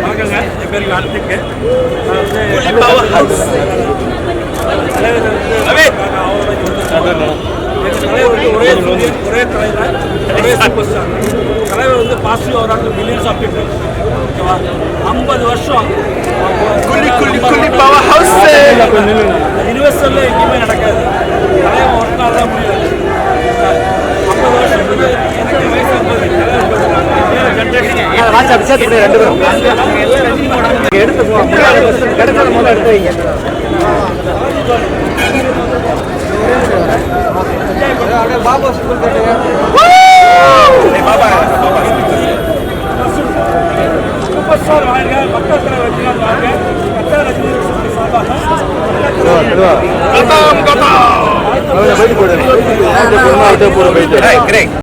வணக்கங்க, என் பேருக்கு அடுத்துக்கு தலைவருக்கு ஒரே தலைவர், ஒரே சூப்பர் ஸ்டார் தலைவர் வந்து பாசிட்டிவ் வராங்க. மில்லியன்ஸ் ஆஃப் பீப்புள், ஓகேவா? 50 வருஷம் யூனிவர்சல்ல எங்கேயுமே நடக்காது. தலைவர் ஒருத்தால் தான் முடியாது. 50 வருஷம் எனக்கு வயசு 50. பாபா ஸ்கூல் சூப்பர் ஸ்டார் வாங்க, மக்கள் தலைவர் ரஜினிகாந்த் வாங்க, மக்கள் ரஜினி சார்பாக